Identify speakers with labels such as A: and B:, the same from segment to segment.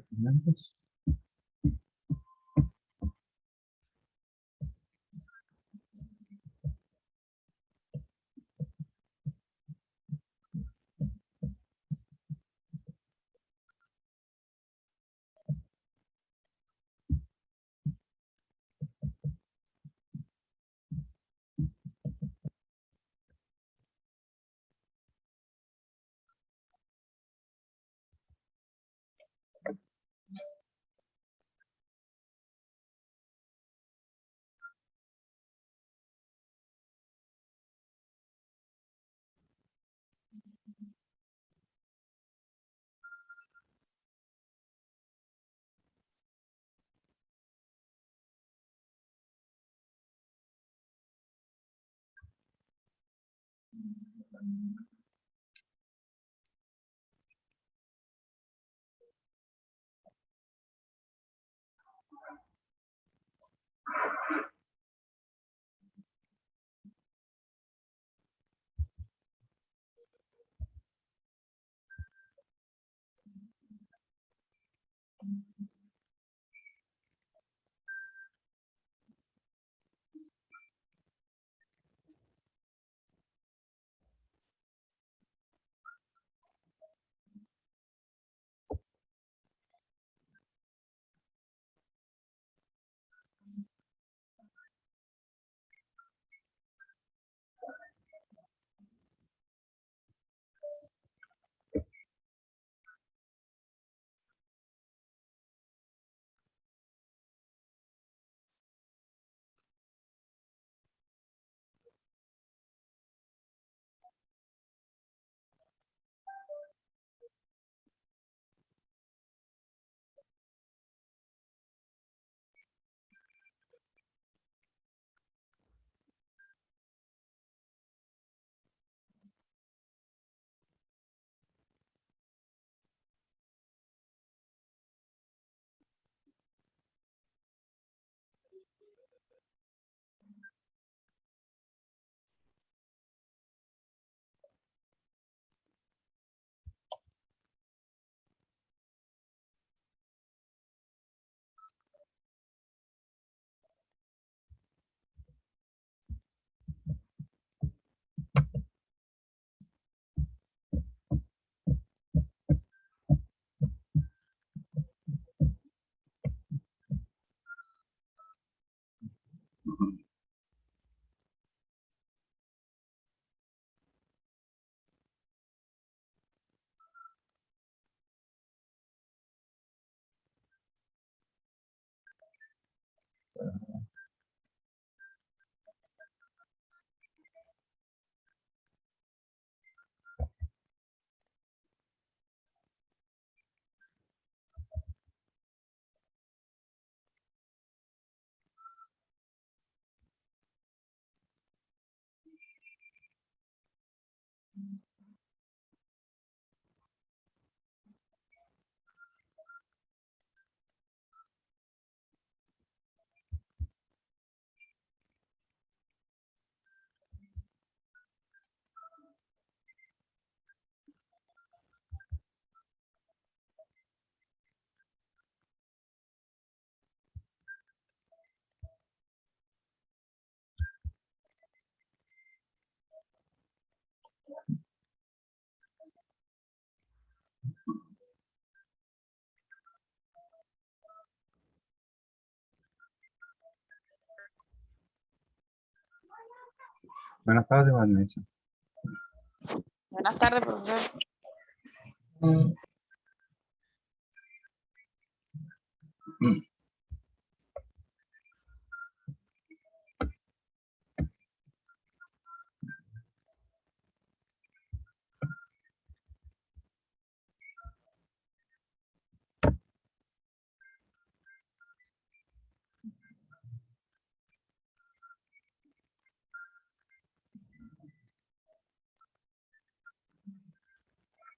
A: documentos. Buenas tardes, Vanessa.
B: Buenas tardes, profesor.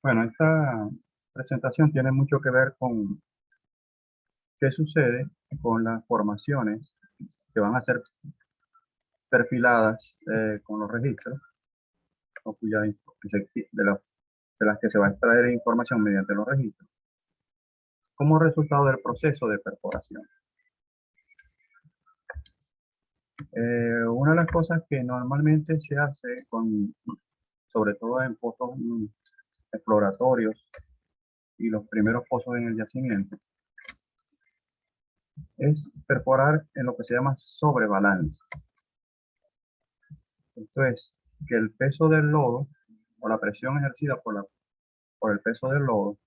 A: Bueno, esta presentación tiene mucho que ver con qué sucede con las formaciones que van a ser perfiladas con los registros, o de las que se va a extraer información mediante los registros. como resultado del proceso de perforación. Una de las cosas que normalmente se hace, sobre todo en pozos exploratorios y los primeros pozos en el yacimiento, es perforar en lo que se llama sobrebalance. Esto es que el peso del lodo o la presión ejercida por el peso del lodo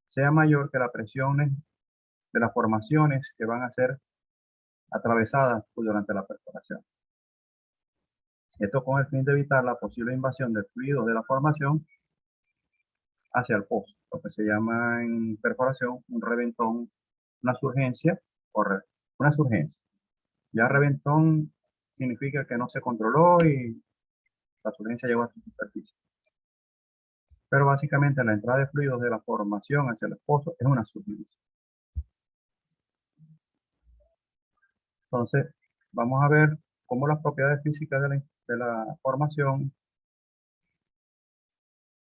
A: sea mayor que la presión de las formaciones que van a ser atravesadas durante la perforación. Esto con el fin de evitar la posible invasión del fluido de la formación hacia el pozo, lo que se llama en perforación un reventón, una surgencia o una surgencia. Ya reventón significa que no se controló y la surgencia llegó a su superficie. Pero básicamente la entrada de fluidos de la formación hacia el pozo es una surgencia. Entonces, vamos a ver cómo las propiedades físicas de la formación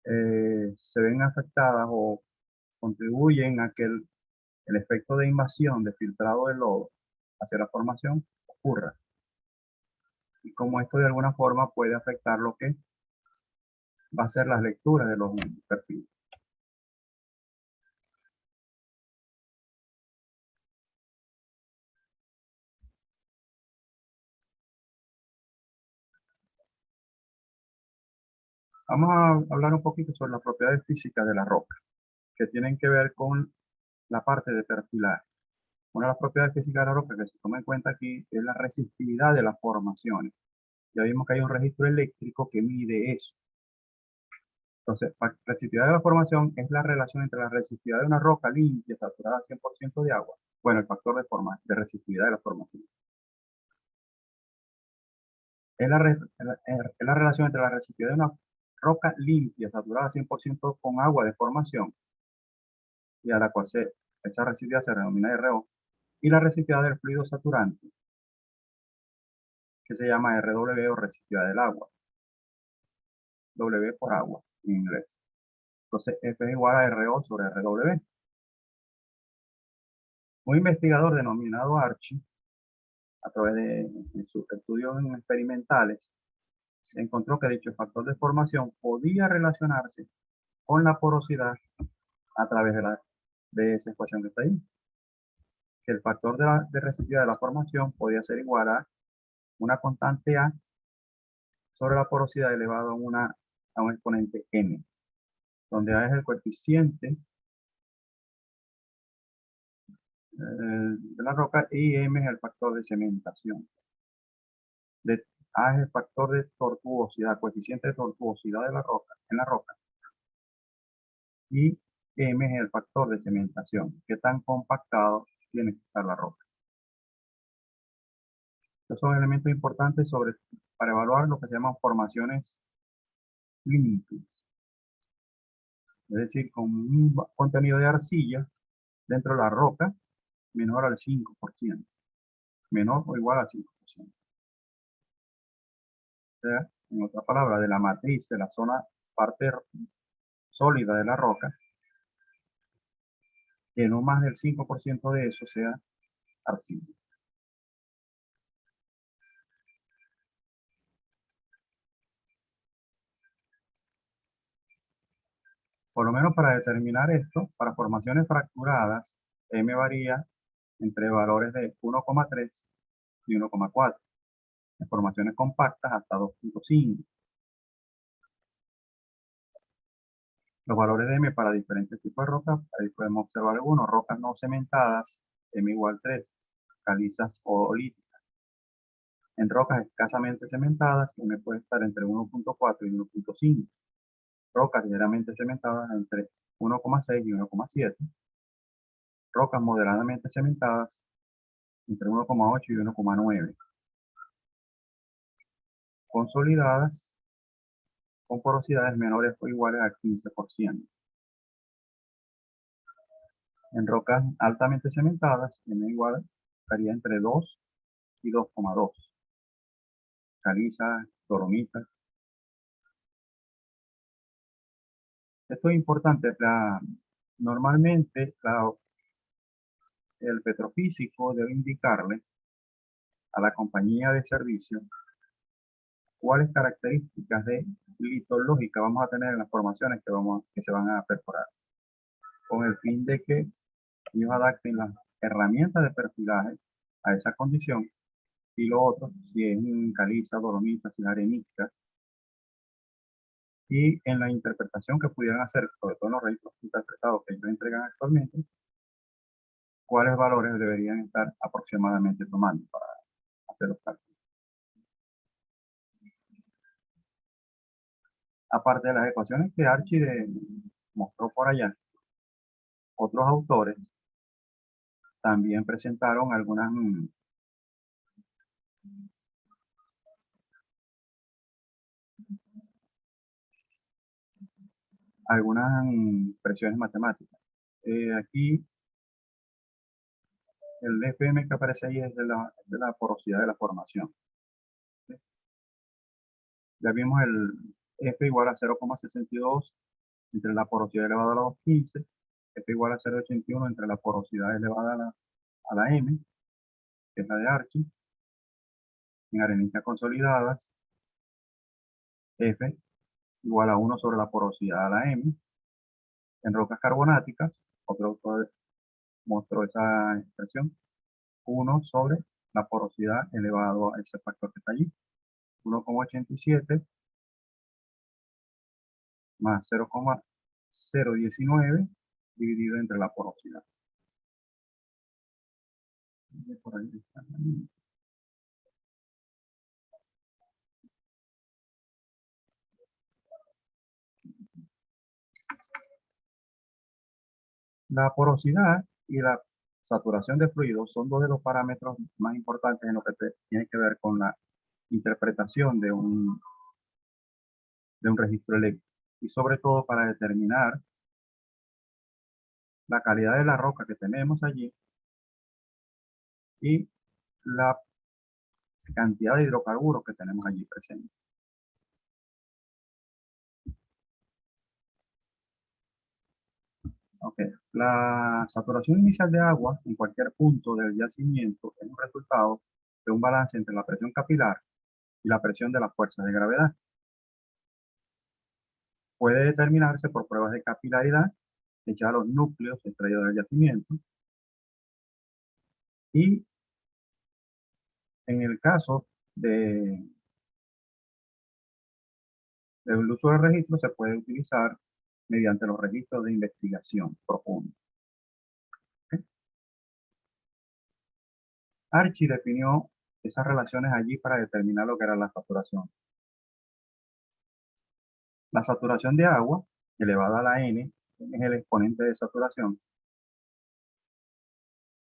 A: se ven afectadas o contribuyen a que el efecto de invasión, de filtrado del lodo hacia la formación ocurra. Y cómo esto de alguna forma puede afectar lo que va a ser las lecturas de los perfiles. Vamos a hablar un poquito sobre las propiedades físicas de la roca, que tienen que ver con la parte de perfilar. Una de las propiedades físicas de la roca que se toma en cuenta aquí es la resistividad de las formaciones. Ya vimos que hay un registro eléctrico que mide eso. Entonces, la resistividad de la formación es la relación entre la resistividad de una roca limpia, saturada al 100% de agua. Bueno, el factor de resistividad de la formación. Es la relación entre la resistividad de una roca limpia, saturada al 100% con agua de formación, y a la cual esa resistividad se denomina RO, y la resistividad del fluido saturante, que se llama RW o resistividad del agua. W por agua en inglés. Entonces, F es igual a RO sobre RW. Un investigador denominado Archie, a través de sus estudios experimentales, encontró que dicho factor de formación podía relacionarse con la porosidad a través de esa ecuación que está ahí. Que el factor de resistividad de la formación podía ser igual a una constante A sobre la porosidad elevado a un exponente n, donde A es el coeficiente de la roca y m es el factor de cementación. A es el factor de tortuosidad, coeficiente de tortuosidad de la roca, en la roca. Y m es el factor de cementación. Qué tan compactado tiene que estar la roca. Estos son elementos importantes para evaluar lo que se llaman formaciones límites. Es decir, con un contenido de arcilla dentro de la roca menor al 5%. Menor o igual al 5%. O sea, en otra palabra, de la matriz, de la parte sólida de la roca, que no más del 5% de eso sea arcilla. Por lo menos para determinar esto, para formaciones fracturadas, M varía entre valores de 1,3 y 1,4. En formaciones compactas hasta 2,5. Los valores de M para diferentes tipos de rocas, ahí podemos observar algunos: rocas no cementadas, M igual 3, calizas o olíticas. En rocas escasamente cementadas, M puede estar entre 1,4 y 1,5. Rocas ligeramente cementadas entre 1,6 y 1,7. Rocas moderadamente cementadas entre 1,8 y 1,9. Consolidadas con porosidades menores o iguales al 15%. En rocas altamente cementadas, M igual estaría entre 2 y 2,2. Calizas, dolomitas. Esto es importante. Normalmente el petrofísico debe indicarle a la compañía de servicio cuáles características de litológica vamos a tener en las formaciones que se van a perforar, con el fin de que ellos adapten las herramientas de perfilaje a esa condición, y lo otro, si es caliza, dolomita, si es arenisca, y en la interpretación que pudieran hacer, sobre todo en los registros interpretados que ellos entregan actualmente, cuáles valores deberían estar aproximadamente tomando para hacer los cálculos. Aparte de las ecuaciones que Archie mostró por allá, otros autores también presentaron algunas presiones matemáticas. Aquí el FM que aparece ahí es de la porosidad de la formación. ¿Sí? Ya vimos el F igual a 0,62 entre la porosidad elevada a la 215, F igual a 0,81 entre la porosidad elevada a la M, que es la de Archie. En areniscas consolidadas, F igual a 1 sobre la porosidad a la M. En rocas carbonáticas, otro autor mostró esa expresión, 1 sobre la porosidad elevado a ese factor que está allí, 1,87 más 0,019 dividido entre la porosidad. Por ahí está. La porosidad y la saturación de fluidos son dos de los parámetros más importantes en lo que tiene que ver con la interpretación de un registro eléctrico, y sobre todo para determinar la calidad de la roca que tenemos allí y la cantidad de hidrocarburos que tenemos allí presentes. Okay. La saturación inicial de agua en cualquier punto del yacimiento es un resultado de un balance entre la presión capilar y la presión de las fuerzas de gravedad. Puede determinarse por pruebas de capilaridad hechas a los núcleos extraídos del yacimiento, y en el caso del uso del registro se puede utilizar mediante los registros de investigación profunda. ¿Okay? Archie definió esas relaciones allí para determinar lo que era la saturación. La saturación de agua, elevada a la N, es el exponente de saturación,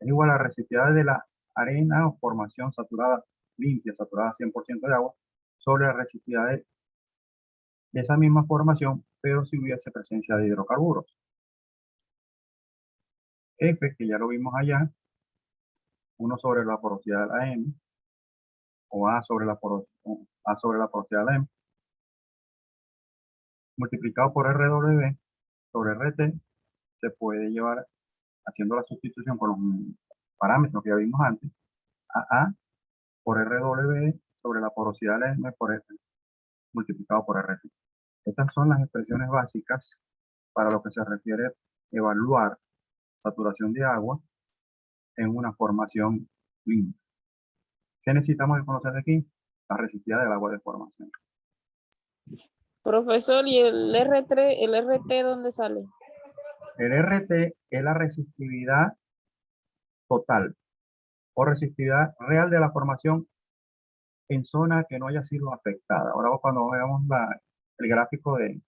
A: es igual a la resistividad de la arena o formación saturada limpia, saturada 100% de agua, sobre la resistividad de esa misma formación, pero si hubiese presencia de hidrocarburos. F, que ya lo vimos allá, 1 sobre la porosidad de la M, o A sobre la porosidad de la M, multiplicado por RW sobre RT, se puede llevar, haciendo la sustitución con los parámetros que ya vimos antes, a por RW sobre la porosidad de la M por F, multiplicado por RT. Estas son las expresiones básicas para lo que se refiere a evaluar saturación de agua en una formación limpia. ¿Qué necesitamos de conocer aquí? La resistividad del agua de formación.
B: Profesor, ¿y el R3, el RT dónde sale?
A: El RT es la resistividad total o resistividad real de la formación en zona que no haya sido afectada. Ahora cuando veamos el gráfico de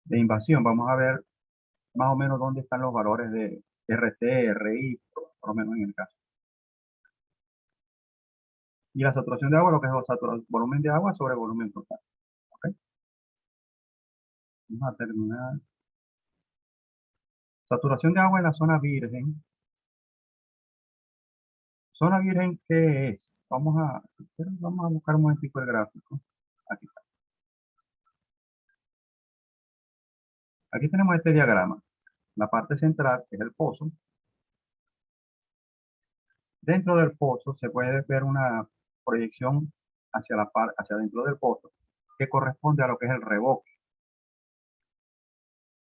A: invasión, vamos a ver más o menos dónde están los valores de RT, RI, por lo menos en el caso. Y la saturación de agua, lo que es volumen de agua sobre volumen total. ¿Okay? Vamos a terminar. Saturación de agua en la zona virgen. Zona virgen, ¿qué es? Vamos a buscar un momentico el gráfico. Aquí está. Aquí tenemos este diagrama. la parte central, que es el pozo. Dentro del pozo se puede ver una proyección hacia dentro del pozo que corresponde a lo que es el revoque.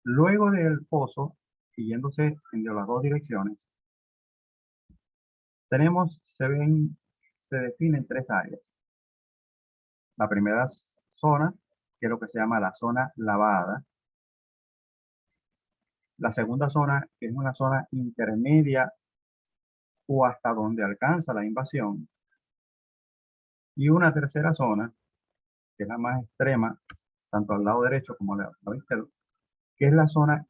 A: Luego del pozo, siguiéndose en las dos direcciones, se definen tres áreas. La primera zona, que es lo que se llama la zona lavada. La segunda zona, que es una zona intermedia o hasta donde alcanza la invasión. Y una tercera zona, que es la más extrema, tanto al lado derecho como al lado izquierdo, que es la zona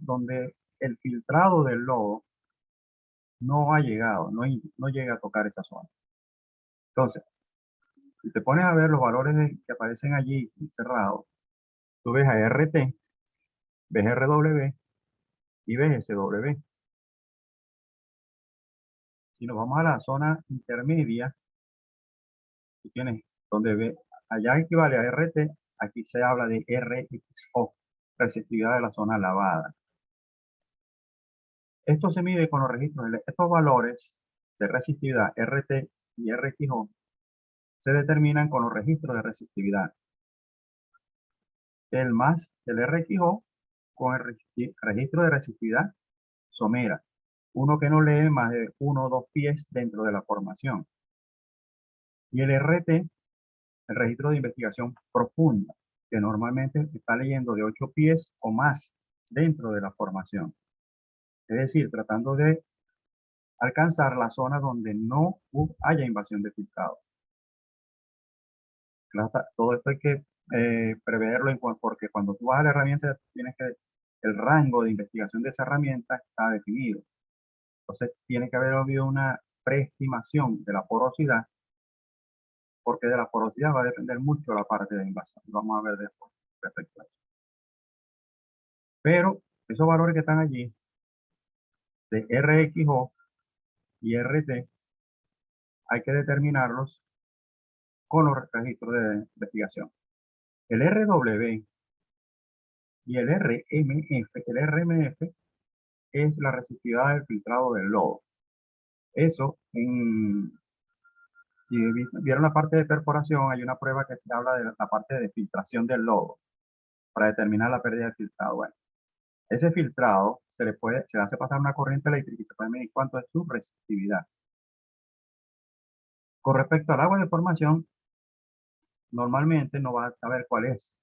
A: donde el filtrado del lodo no ha llegado, no llega a tocar esa zona. Entonces, si te pones a ver los valores que aparecen allí cerrados, tú ves a RT, ves RW y ves SW. Si nos vamos a la zona intermedia, tú tienes donde ve, allá equivale a RT, aquí se habla de RXO, resistividad de la zona lavada. Esto se mide con los registros, estos valores de resistividad RT y RXO se determinan con los registros de resistividad. El RXO con el registro de resistividad somera, uno que no lee más de 1 o 2 pies dentro de la formación. Y el RT, el registro de investigación profunda, que normalmente está leyendo de 8 pies o más dentro de la formación. Es decir, tratando de alcanzar la zona donde no haya invasión de filtrado. Todo esto hay que preverlo porque cuando tú vas a la herramienta tienes que el rango de investigación de esa herramienta está definido. Entonces tiene que haber habido una preestimación de la porosidad, porque de la porosidad va a depender mucho la parte de invasión. Vamos a ver después respecto a eso. Pero esos valores que están allí de RXO y RT hay que determinarlos con los registros de investigación. El RW y el RMF es la resistividad del filtrado del lodo. Eso, si vieron la parte de perforación, hay una prueba que se habla de la parte de filtración del lodo para determinar la pérdida de filtrado. Bueno, ese filtrado se le hace pasar una corriente eléctrica y se puede medir cuánto es su resistividad. Con respecto al agua de formación, normalmente no vas a saber cuál es.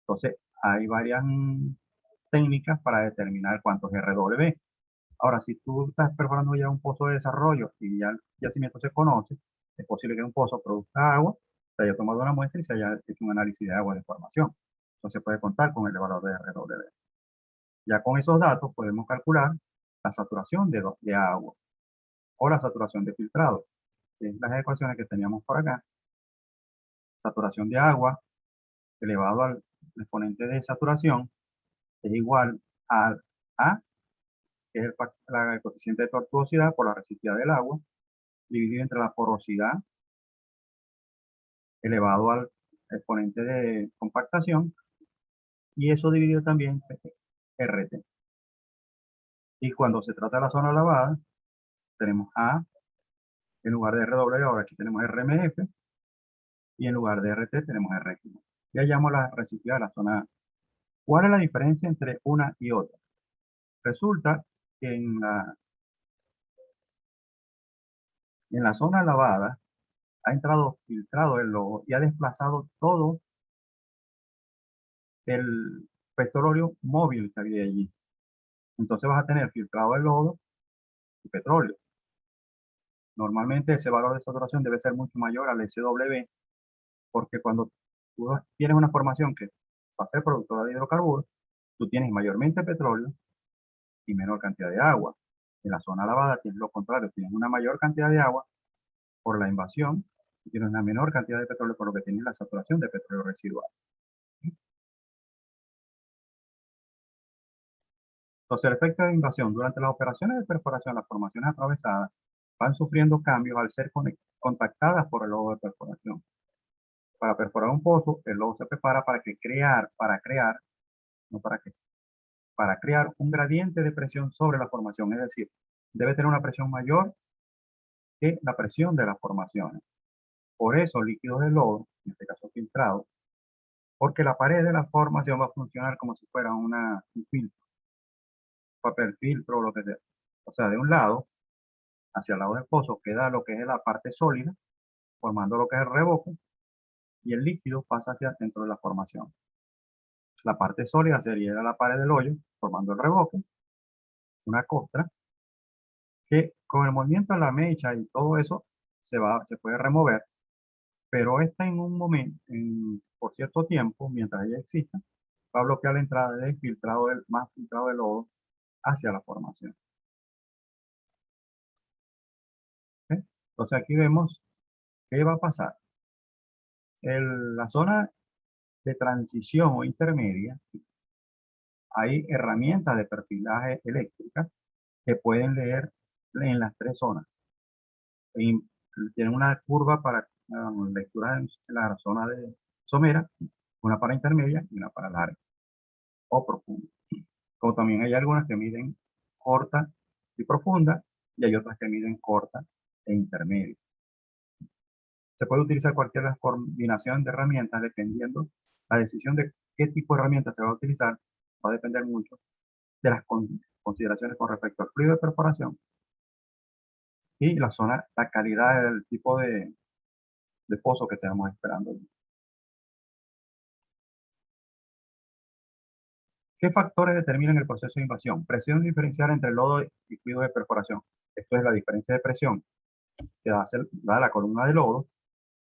A: Entonces, hay varias técnicas para determinar cuánto es RW. Ahora, si tú estás perforando ya un pozo de desarrollo y ya el yacimiento se conoce, es posible que un pozo produzca agua, se haya tomado una muestra y se haya hecho un análisis de agua de formación. Entonces puede contar con el valor de RW. Ya con esos datos podemos calcular la saturación de agua o la saturación de filtrado. Es las ecuaciones que teníamos por acá. Saturación de agua elevado al exponente de saturación es igual a A, que es el coeficiente de tortuosidad por la resistividad del agua, dividido entre la porosidad elevado al exponente de compactación, y eso dividido también RT. Y cuando se trata de la zona lavada, tenemos A, en lugar de RW, ahora aquí tenemos RMF, y en lugar de RT tenemos RX. Ya hallamos la resistividad de la zona. ¿Cuál es la diferencia entre una y otra? Resulta que en la zona lavada ha entrado filtrado el lodo y ha desplazado todo el petróleo móvil que había allí. Entonces vas a tener filtrado el lodo y petróleo. Normalmente ese valor de saturación debe ser mucho mayor al SW, porque cuando tú tienes una formación que va a ser productora de hidrocarburos, tú tienes mayormente petróleo y menor cantidad de agua. En la zona lavada tienes lo contrario, tienes una mayor cantidad de agua por la invasión y tienes una menor cantidad de petróleo por lo que tienes la saturación de petróleo residual. Entonces, el efecto de invasión durante las operaciones de perforación, las formaciones atravesadas van sufriendo cambios al ser contactadas por el lodo de perforación. Para perforar un pozo, el lodo se prepara para crear, no para qué, para crear un gradiente de presión sobre la formación, es decir, debe tener una presión mayor que la presión de las formaciones. Por eso, líquidos de lodo, en este caso filtrado, porque la pared de la formación va a funcionar como si fuera un filtro, papel filtro o lo que sea. O sea, de un lado, hacia el lado del pozo, queda lo que es la parte sólida, formando lo que es el revoque, y el líquido pasa hacia dentro de la formación. La parte sólida sería la pared del hoyo, formando el revoque, una costra, que con el movimiento de la mecha y todo eso se puede remover, pero esta en un momento, por cierto tiempo, mientras ella exista, va a bloquear la entrada del filtrado más filtrado de lodo hacia la formación. ¿Ok? Entonces aquí vemos qué va a pasar. La zona de transición o intermedia, hay herramientas de perfilaje eléctricas que pueden leer en las tres zonas. Y tienen una curva para lectura en la zona de somera, una para intermedia y una para larga o profunda. Como también hay algunas que miden corta y profunda, y hay otras que miden corta e intermedia. Se puede utilizar cualquier combinación de herramientas dependiendo la decisión de qué tipo de herramienta se va a utilizar. Va a depender mucho de las consideraciones con respecto al fluido de perforación y la calidad del tipo de pozo que estamos esperando. ¿Qué factores determinan el proceso de invasión? Presión diferencial entre lodo y fluido de perforación. Esto es la diferencia de presión que da la columna de lodo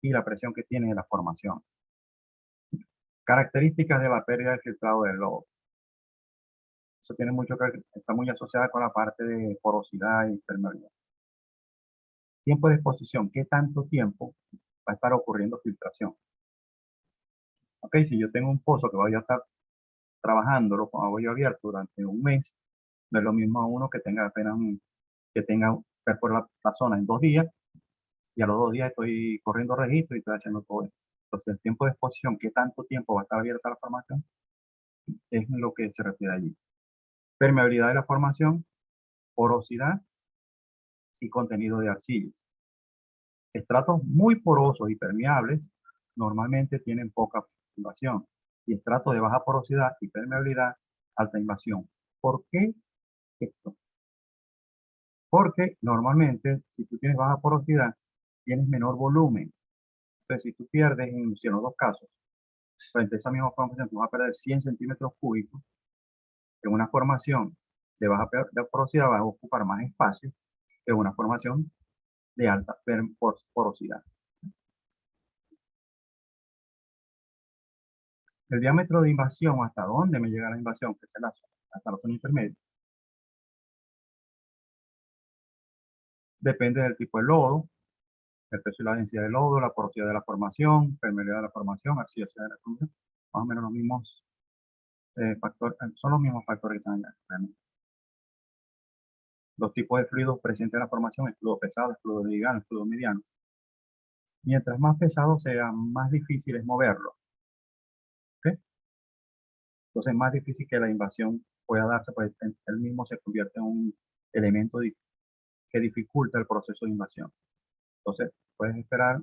A: y la presión que tiene la formación. Características de la pérdida del filtrado del lodo. Eso tiene mucho que ver, está muy asociada con la parte de porosidad y permeabilidad. Tiempo de exposición. ¿Qué tanto tiempo va a estar ocurriendo filtración? Ok, si yo tengo un pozo que voy a estar trabajándolo con agua abierto durante un mes, no es lo mismo a uno que tenga apenas que tenga perforar la zona en 2 días y a los 2 días estoy corriendo registro y estoy haciendo todo esto. Entonces, el tiempo de exposición, ¿qué tanto tiempo va a estar abierta la formación? Es lo que se refiere allí. Permeabilidad de la formación, porosidad y contenido de arcillas. Estratos muy porosos y permeables normalmente tienen poca invasión y estratos de baja porosidad y permeabilidad, alta invasión. ¿Por qué esto? Porque normalmente si tú tienes baja porosidad, tienes menor volumen. Entonces, si tú pierdes en los dos casos, frente a esa misma formación, tú vas a perder 100 centímetros cúbicos en una formación de baja porosidad, vas a ocupar más espacio que una formación de alta porosidad. El diámetro de invasión, hasta dónde me llega la invasión, que es hasta la zona intermedia, depende del tipo de lodo, el peso y la densidad del lodo, la porosidad de la formación, permeabilidad de la formación, arcillosidad de la formación, más o menos los mismos factores, son los mismos factores que están allá. Los tipos de fluidos presentes en la formación, el fluido pesado, el fluido liviano, el fluido mediano. Mientras más pesado sea, más difícil es moverlo. ¿Okay? Entonces es más difícil que la invasión pueda darse, pues él mismo se convierte en un elemento que dificulta el proceso de invasión. Entonces puedes esperar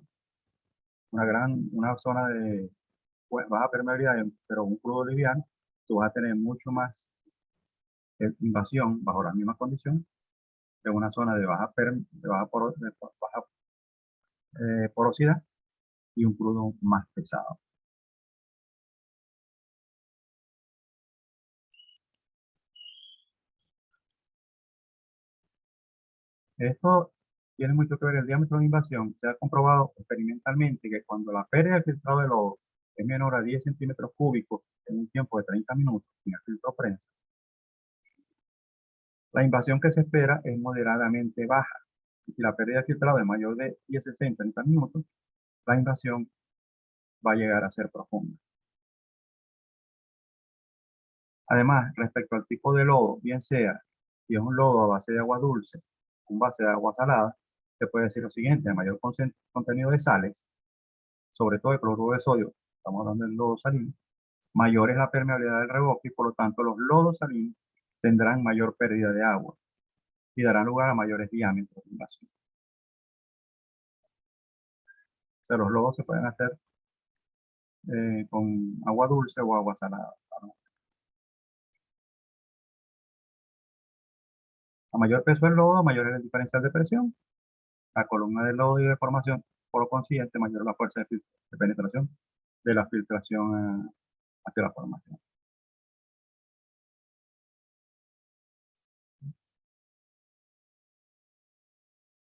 A: una zona de baja permeabilidad, pero un fluido liviano, tú vas a tener mucho más invasión bajo las mismas condiciones de una zona de baja porosidad y un crudo más pesado. Esto tiene mucho que ver el diámetro de invasión. Se ha comprobado experimentalmente que cuando la pérdida del filtrado de lodo es menor a 10 centímetros cúbicos en un tiempo de 30 minutos sin el filtro prensa, la invasión que se espera es moderadamente baja. Y si la pérdida de filtrado es mayor de 10, 60, 30 minutos, la invasión va a llegar a ser profunda. Además, respecto al tipo de lodo, bien sea si es un lodo a base de agua dulce, un base de agua salada, se puede decir lo siguiente: a mayor contenido de sales, sobre todo el cloruro de sodio, estamos hablando del lodo salino, mayor es la permeabilidad del revoque y por lo tanto los lodos salinos tendrán mayor pérdida de agua y darán lugar a mayores diámetros de invasión. O sea, los lodos se pueden hacer con agua dulce o agua salada. A mayor peso del lodo, mayor es el diferencial de presión. La columna del lodo y de formación, por lo consiguiente, mayor es la fuerza de penetración de la filtración hacia la formación.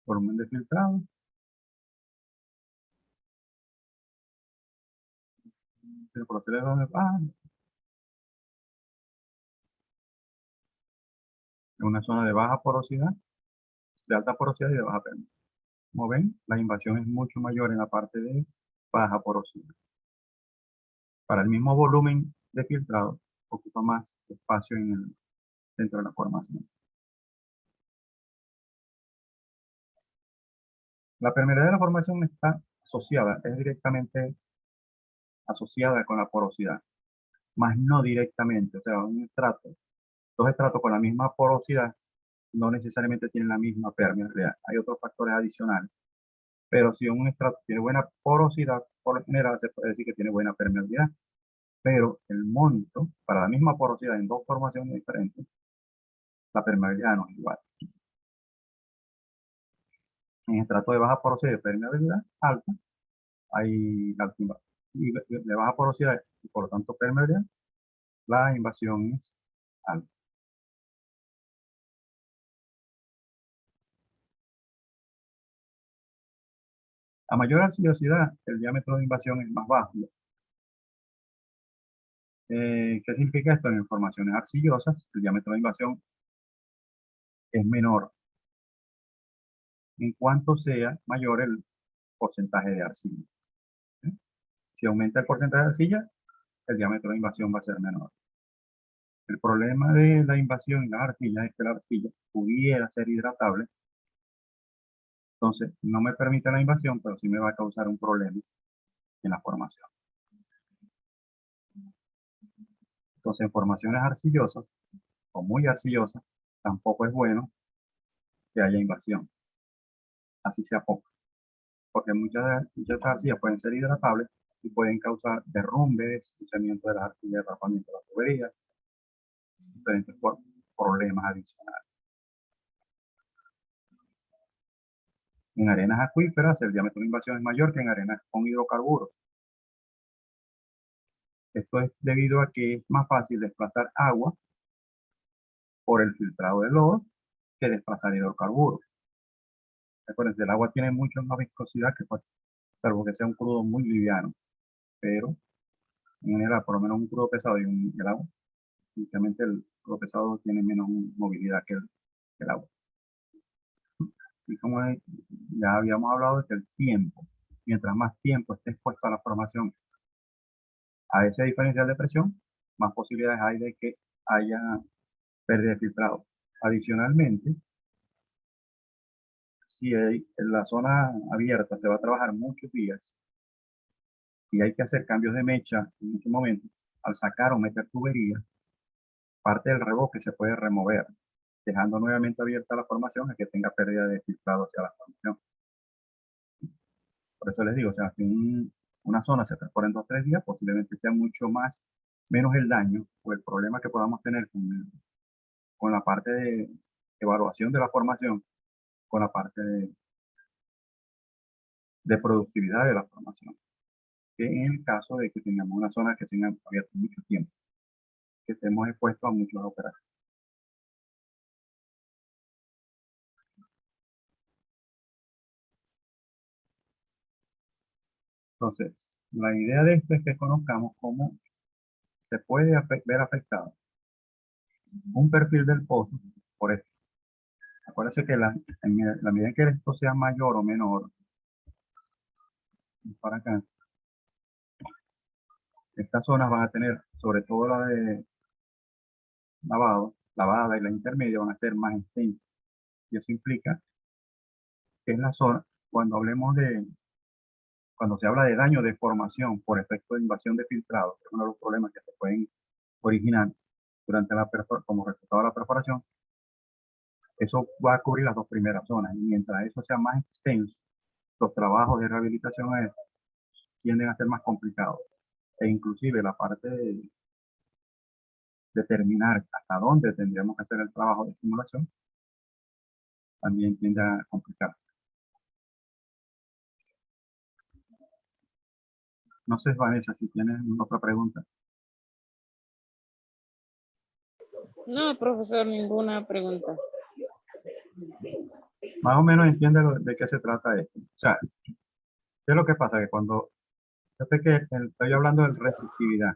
A: Volumen de filtrado. El proceso de en una zona de baja porosidad, de alta porosidad y de baja permeabilidad. Como ven, la invasión es mucho mayor en la parte de baja porosidad. Para el mismo volumen de filtrado, ocupa más espacio dentro de la formación. La permeabilidad de la formación está asociada, es directamente asociada con la porosidad, más no directamente. O sea, dos estratos con la misma porosidad no necesariamente tienen la misma permeabilidad. Hay otros factores adicionales. Pero si un estrato tiene buena porosidad, por lo general se puede decir que tiene buena permeabilidad. Pero el monto, para la misma porosidad en dos formaciones diferentes, la permeabilidad no es igual. En estrato de baja porosidad y de permeabilidad alta, hay y de baja porosidad y por lo tanto permeabilidad, la invasión es alta. A mayor arcillosidad, el diámetro de invasión es más bajo. ¿Qué significa esto? En formaciones arcillosas, el diámetro de invasión es menor en cuanto sea mayor el porcentaje de arcilla. ¿Sí? Si aumenta el porcentaje de arcilla, el diámetro de invasión va a ser menor. El problema de la invasión en las arcillas es que la arcilla pudiera ser hidratable, entonces no me permite la invasión, pero sí me va a causar un problema en la formación. Entonces, en formaciones arcillosas o muy arcillosas, tampoco es bueno que haya invasión, así sea poco, porque muchas arcillas pueden ser hidratables y pueden causar derrumbes, deslizamiento de las arcillas, derrapamiento de las tuberías, diferentes problemas adicionales. En arenas acuíferas, el diámetro de invasión es mayor que en arenas con hidrocarburos. Esto es debido a que es más fácil desplazar agua por el filtrado del lodo que desplazar hidrocarburos. Recuerden, el agua tiene mucha más viscosidad que salvo que sea un crudo muy liviano, pero en general, por lo menos un crudo pesado y el agua, simplemente el crudo pesado tiene menos movilidad que el agua. Y como ya habíamos hablado de que el tiempo, mientras más tiempo esté expuesto a la formación a ese diferencial de presión, más posibilidades hay de que haya pérdida de filtrado. Adicionalmente, si en la zona abierta se va a trabajar muchos días y hay que hacer cambios de mecha en muchos momentos, al sacar o meter tuberías, parte del revoque se puede remover, dejando nuevamente abierta la formación a que tenga pérdida de filtrado hacia la formación. Por eso les digo, o sea, si una zona se perfora en 2 o 3 días, posiblemente sea menos el daño o el problema que podamos tener con la parte de evaluación de la formación, con la parte de productividad de la formación, que en el caso de que tengamos una zona que tenga abierto mucho tiempo, que estemos expuestos a muchos operaciones. Entonces, la idea de esto es que conozcamos cómo se puede ver afectado un perfil del pozo por esto. Acuérdense que en la medida en que esto sea mayor o menor, para acá, estas zonas van a tener, sobre todo la de lavada y la intermedia van a ser más extensas. Y eso implica que es la zona, cuando hablemos cuando se habla de daño de formación por efecto de invasión de filtrado, que es uno de los problemas que se pueden originar durante como resultado de la perforación, eso va a cubrir las dos primeras zonas. Y mientras eso sea más extenso, los trabajos de rehabilitación tienden a ser más complicados. E inclusive la parte de determinar hasta dónde tendríamos que hacer el trabajo de estimulación también tiende a complicar. No sé, Vanessa, si tienes otra pregunta.
B: No, profesor, ninguna pregunta.
A: Más o menos entiende de qué se trata esto. O sea, ¿qué es lo que pasa? Que cuando yo sé que estoy hablando de resistividad,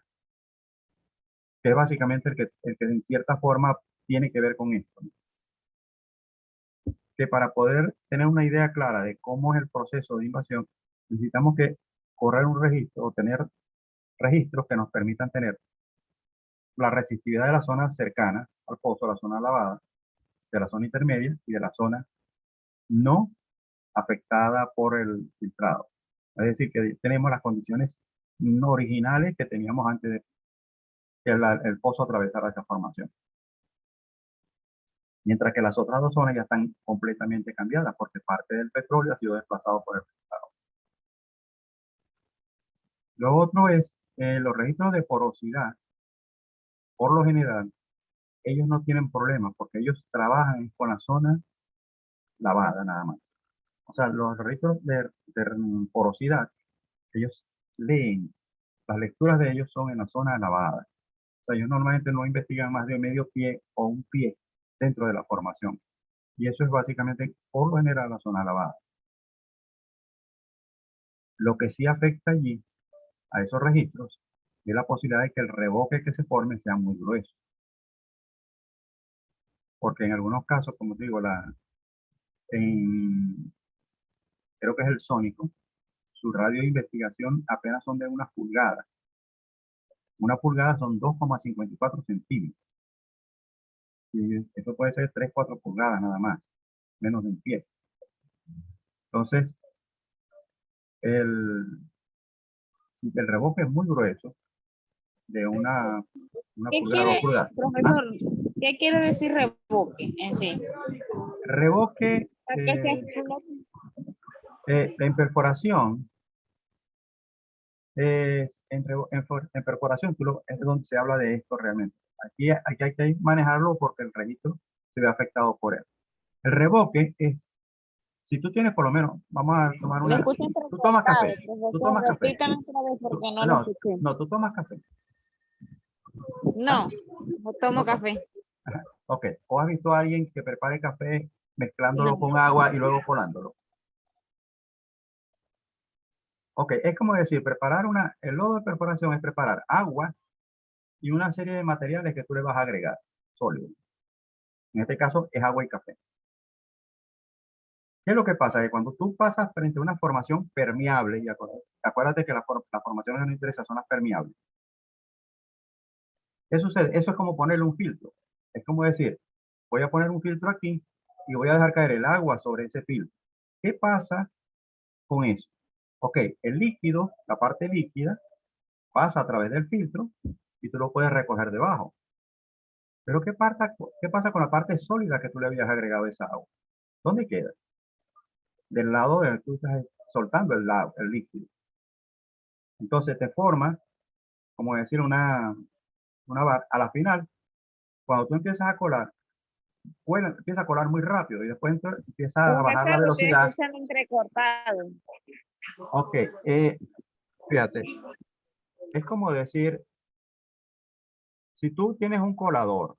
A: que es básicamente el que en cierta forma tiene que ver con esto, ¿no? Que para poder tener una idea clara de cómo es el proceso de invasión, necesitamos que correr un registro o tener registros que nos permitan tener la resistividad de la zona cercana al pozo, la zona lavada, de la zona intermedia y de la zona no afectada por el filtrado. Es decir, que tenemos las condiciones no originales que teníamos antes de que el pozo atravesara esa formación. Mientras que las otras dos zonas ya están completamente cambiadas porque parte del petróleo ha sido desplazado por el filtrado. Lo otro es los registros de porosidad. Por lo general, ellos no tienen problemas porque ellos trabajan con la zona lavada nada más. O sea, los registros de porosidad, ellos leen, las lecturas de ellos son en la zona lavada. O sea, ellos normalmente no investigan más de medio pie o un pie dentro de la formación. Y eso es básicamente, por lo general, la zona lavada. Lo que sí afecta allí a esos registros es la posibilidad de que el revoque que se forme sea muy grueso. Porque en algunos casos, como te digo, creo que es el sónico, su radio de investigación apenas son de unas pulgadas. Una pulgada son 2,54 centímetros. Y esto puede ser 3, 4 pulgadas nada más, menos de un pie. Entonces, el revoque es muy grueso, de una
B: ¿Qué
A: pulgada, 2
B: quiere,
A: pulgadas. ¿Ah?
B: profesor, qué quiere decir revoque en sí?
A: Revoque
B: ¿Para qué se explote?
A: en perforación, en perforación es donde se habla de esto realmente. Aquí hay que manejarlo porque el registro se ve afectado por él. El revoque es, si tú tienes por lo menos, vamos a tomar
B: Lo
A: una,
B: escuché
A: tú tomas
B: entrecortado,
A: café, tú
B: profesor,
A: tomas café,
B: repítame otra vez porque no lo
A: no,
B: escuché.
A: no, tú tomas café. ¿Ah?
B: No, no tomo café.
A: Ajá. Ok, ¿o has visto a alguien que prepare café mezclándolo
B: No.
A: con agua y luego colándolo? Ok, es como decir, el lodo de perforación es preparar agua y una serie de materiales que tú le vas a agregar, sólidos. En este caso es agua y café. ¿Qué es lo que pasa? Que cuando tú pasas frente a una formación permeable, y acuérdate que las formaciones que nos interesan son las permeables. ¿Qué sucede? Eso es como ponerle un filtro. Es como decir, voy a poner un filtro aquí y voy a dejar caer el agua sobre ese filtro. ¿Qué pasa con eso? Ok, el líquido, la parte líquida, pasa a través del filtro y tú lo puedes recoger debajo. Pero ¿qué pasa con la parte sólida que tú le habías agregado esa agua? ¿Dónde queda? Del lado de donde tú estás soltando el líquido. Entonces te forma, como decir, a la final, cuando tú empiezas a colar, empieza a colar muy rápido y después empieza a bajar la
B: Profesor, lo estoy
A: velocidad.
B: escuchando entrecortado.
A: Ok, fíjate, es como decir, si tú tienes un colador,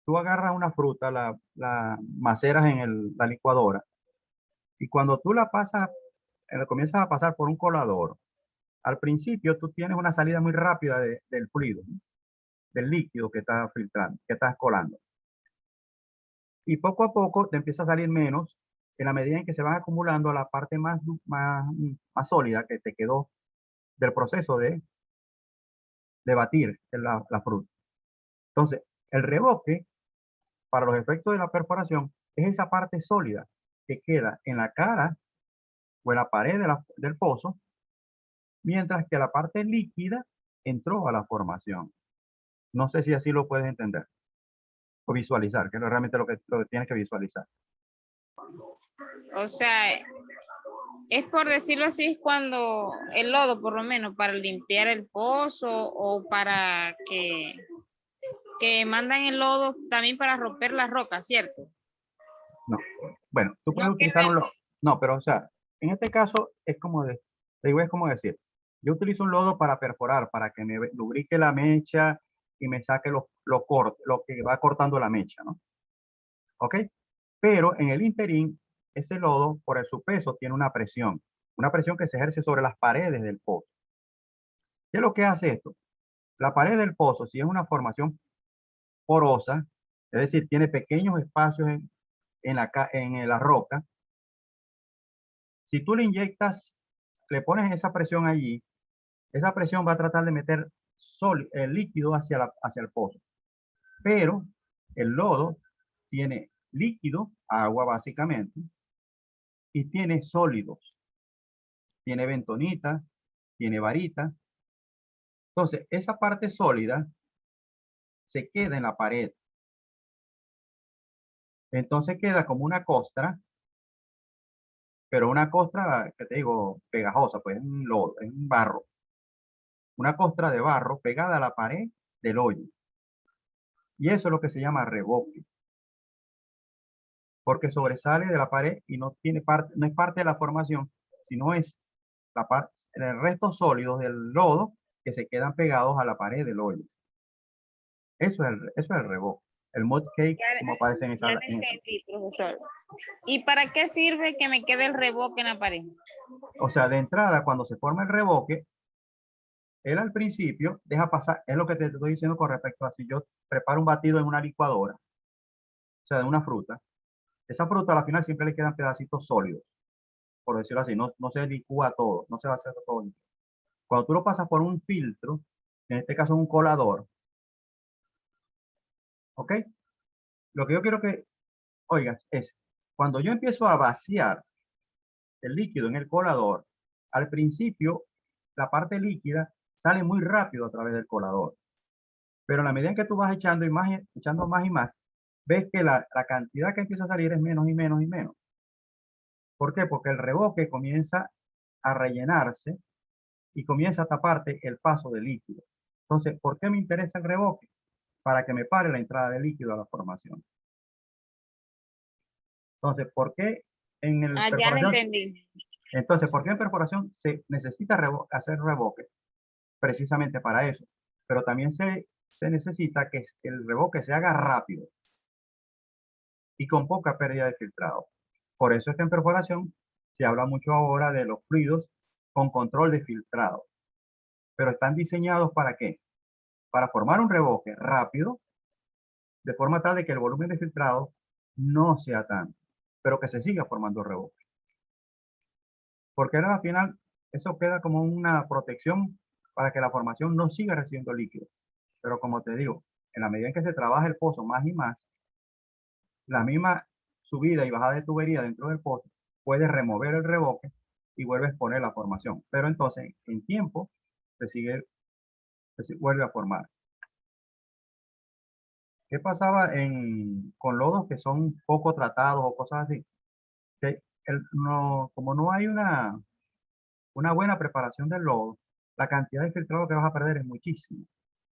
A: tú agarras una fruta, la maceras en la licuadora, y cuando tú la pasas, la comienzas a pasar por un colador, al principio tú tienes una salida muy rápida del fluido, ¿no? Del líquido que estás filtrando, que estás colando. Y poco a poco te empieza a salir menos en la medida en que se van acumulando la parte más sólida que te quedó del proceso de batir la fruta. Entonces, el revoque, para los efectos de la perforación, es esa parte sólida que queda en la cara o en la pared del pozo, mientras que la parte líquida entró a la formación. No sé si así lo puedes entender o visualizar, que es realmente lo que tienes que visualizar.
B: O sea, es por decirlo así, es cuando el lodo, por lo menos, para limpiar el pozo o para que mandan el lodo también para romper las rocas, ¿cierto?
A: No. Bueno, tú puedes
B: No que
A: utilizar un lodo. No, pero o sea, en este caso es como te digo, es como decir, yo utilizo un lodo para perforar, para que me lubrique la mecha y me saque lo que va cortando la mecha, ¿no? ¿Ok? Pero en el interín, ese lodo, por su peso, tiene una presión que se ejerce sobre las paredes del pozo. ¿Qué es lo que hace esto? La pared del pozo, si es una formación porosa, es decir, tiene pequeños espacios en la roca, si tú le inyectas, le pones esa presión allí, esa presión va a tratar de meter el líquido hacia el pozo. Pero el lodo tiene líquido, agua básicamente, y tiene sólidos. Tiene bentonita, tiene varita. Entonces, esa parte sólida se queda en la pared. Entonces queda como una costra, pero una costra, que te digo, pegajosa, pues es un lodo, es un barro. Una costra de barro pegada a la pared del hoyo. Y eso es lo que se llama revoque. Porque sobresale de la pared y no tiene parte, no es parte de la formación, sino es el resto sólidos del lodo que se quedan pegados a la pared del hoyo. Eso es el revoque. El mud cake, como aparece en esa.
B: Ya te entendí, profesor. ¿Y para qué sirve que me quede el revoque en la pared?
A: O sea, de entrada, cuando se forma el revoque, él al principio deja pasar, es lo que te estoy diciendo con respecto a si yo preparo un batido en una licuadora, o sea, de una fruta. Esa fruta al final siempre le quedan pedacitos sólidos, por decirlo así, no se licúa todo, no se va a hacer todo. Cuando tú lo pasas por un filtro, en este caso un colador, ¿ok? Lo que yo quiero que oigas es, cuando yo empiezo a vaciar el líquido en el colador, al principio la parte líquida sale muy rápido a través del colador. Pero en la medida en que tú vas echando más y más, ves que la cantidad que empieza a salir es menos y menos y menos. ¿Por qué? Porque el revoque comienza a rellenarse y comienza a taparte el paso de líquido. Entonces, ¿por qué me interesa el revoque? Para que me pare la entrada de líquido a la formación. Entonces, ¿por qué
B: Ya lo entendí.
A: Entonces, ¿por qué en perforación se necesita hacer revoque? Precisamente para eso. Pero también se necesita que el revoque se haga rápido y con poca pérdida de filtrado. Por eso es que en perforación se habla mucho ahora de los fluidos con control de filtrado. Pero están diseñados ¿para qué? Para formar un revoque rápido, de forma tal de que el volumen de filtrado no sea tanto, pero que se siga formando revoque. Porque al final eso queda como una protección para que la formación no siga recibiendo líquido. Pero como te digo, en la medida en que se trabaja el pozo más y más, la misma subida y bajada de tubería dentro del pozo puede remover el revoque y vuelve a exponer la formación. Pero entonces, en tiempo, vuelve a formar. ¿Qué pasaba con lodos que son poco tratados o cosas así? Que como no hay una buena preparación del lodo, la cantidad de filtrado que vas a perder es muchísima.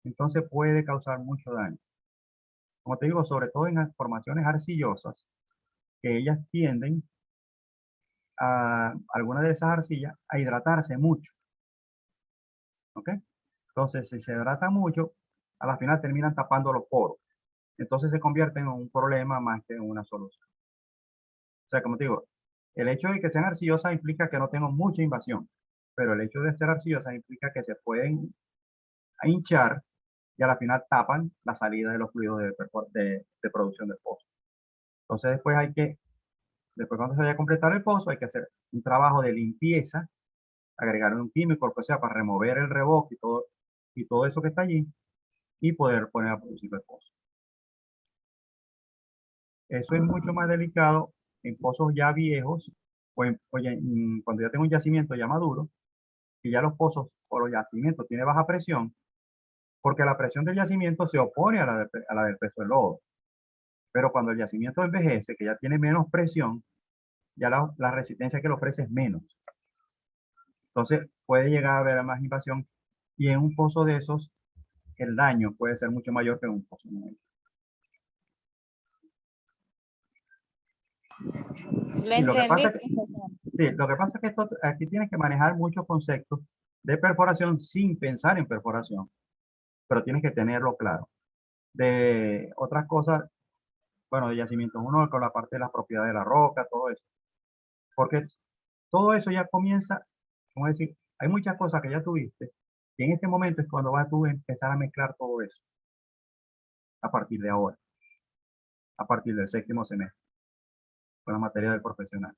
A: Entonces puede causar mucho daño. Como te digo, sobre todo en las formaciones arcillosas, que ellas tienden a algunas de esas arcillas a hidratarse mucho. ¿Ok? Entonces, si se hidrata mucho, a la final terminan tapando los poros. Entonces se convierte en un problema más que en una solución. O sea, como te digo, el hecho de que sean arcillosas implica que no tengo mucha invasión, pero el hecho de ser arcillosas implica que se pueden hinchar y a la final tapan la salida de los fluidos de producción del pozo. Entonces después cuando se vaya a completar el pozo, hay que hacer un trabajo de limpieza, agregar un químico, o sea, para remover el revoque y todo eso que está allí y poder poner a producir el pozo. Eso es mucho más delicado en pozos ya viejos cuando ya tengo un yacimiento ya maduro, y ya los pozos o los yacimientos tiene baja presión, porque la presión del yacimiento se opone a la del peso del lodo. Pero cuando el yacimiento envejece, que ya tiene menos presión, ya la resistencia que le ofrece es menos. Entonces puede llegar a haber más invasión, y en un pozo de esos el daño puede ser mucho mayor que en un pozo nuevo.
B: Le
A: Y lo que
B: entendí,
A: pasa es que,
B: profesor.
A: sí, lo que pasa es que aquí tienes que manejar muchos conceptos de perforación sin pensar en perforación, pero tienes que tenerlo claro. De otras cosas, bueno, de yacimientos uno con la parte de las propiedades de la roca, todo eso. Porque todo eso ya comienza, como decir, hay muchas cosas que ya tuviste, y en este momento es cuando vas tú a empezar a mezclar todo eso, a partir de ahora, a partir del séptimo semestre, con la materia del profesional.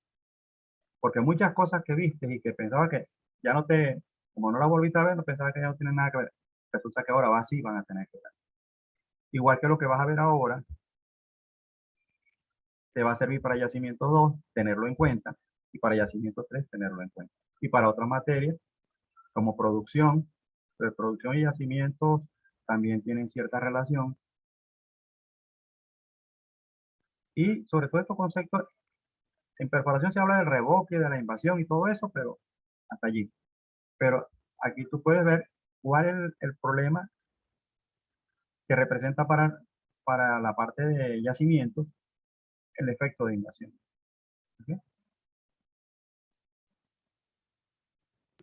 A: Porque muchas cosas que viste y que pensaba que ya no te, como no las volviste a ver, no pensaba que ya no tienen nada que ver. Resulta que ahora van a tener que ver. Igual que lo que vas a ver ahora, te va a servir para yacimiento 2, tenerlo en cuenta, y para yacimiento 3, tenerlo en cuenta. Y para otras materias, como producción, pues producción y yacimientos también tienen cierta relación. Y sobre todo estos conceptos, en perforación se habla del revoque, de la invasión y todo eso, pero hasta allí. Pero aquí tú puedes ver cuál es el problema que representa para la parte de yacimiento el efecto de invasión. ¿Ok?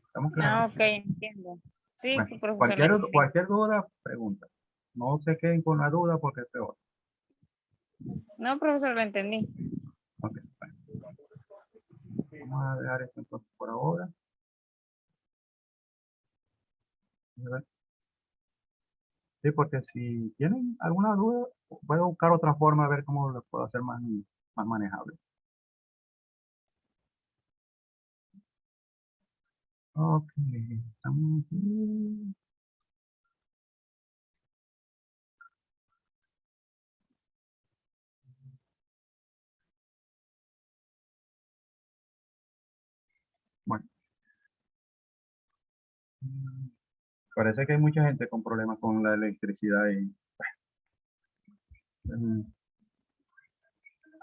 A: ¿Estamos claros?
B: Ah, ok, entiendo. Sí,
A: Bueno,
B: profesor, le entendí.
A: cualquier duda, pregunta. No se queden con la duda porque es peor.
B: No, profesor, le entendí.
A: Ok, bueno. Vamos a dejar esto entonces por ahora. A ver. Sí, porque si tienen alguna duda, voy a buscar otra forma a ver cómo lo puedo hacer más manejable. Ok, estamos aquí. Bueno, parece que hay mucha gente con problemas con la electricidad. Mm,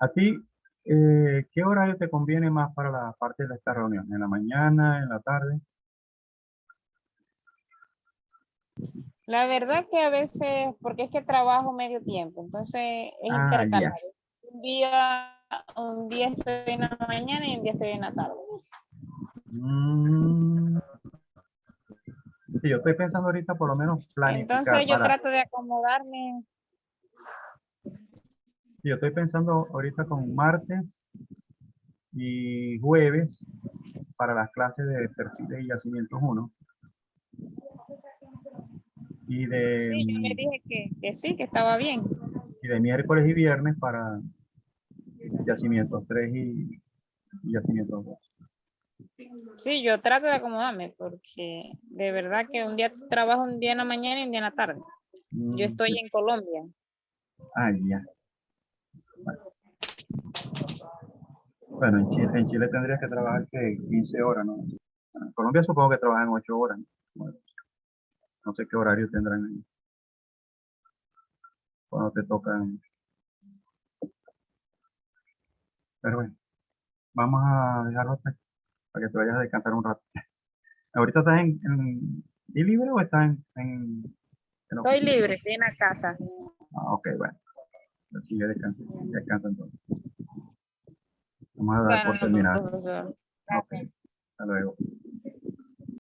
A: ¿A ti qué horario te conviene más para la parte de esta reunión? ¿En la mañana, en la tarde?
B: La verdad que a veces, porque es que trabajo medio tiempo, entonces es
A: Ah, ya.
B: intercalado. Un día estoy en la mañana y un día estoy en la tarde.
A: Mm, sí, yo estoy pensando ahorita por lo menos planificar
B: Entonces yo
A: para.
B: trato de acomodarme.
A: Sí, yo estoy pensando ahorita con martes y jueves para las clases de perfiles y yacimientos uno, y de,
B: Sí, yo le dije que sí, que estaba bien.
A: y de miércoles y viernes para yacimientos 3 y yacimientos 2.
B: Sí, yo trato de acomodarme porque de verdad que un día trabajo un día en la mañana y un día en la tarde. Yo estoy
A: Sí.
B: en Colombia.
A: Ah, ya. Bueno, en Chile tendrías que trabajar que 15 horas, ¿no? En Colombia supongo que trabajan 8 horas, ¿no? Bueno, no sé qué horario tendrán ahí cuando te tocan. Pero bueno, vamos a dejarlo hasta aquí, para que te vayas a descansar un rato. ¿Ahorita estás ¿y libre o estás en la
B: Estoy
A: oficina?
B: libre, estoy en la casa.
A: Ah, ok, bueno. Sigue descansa entonces. Vamos a dar por
B: Bueno,
A: terminar.
B: profesor.
A: Ok,
B: Gracias.
A: hasta luego.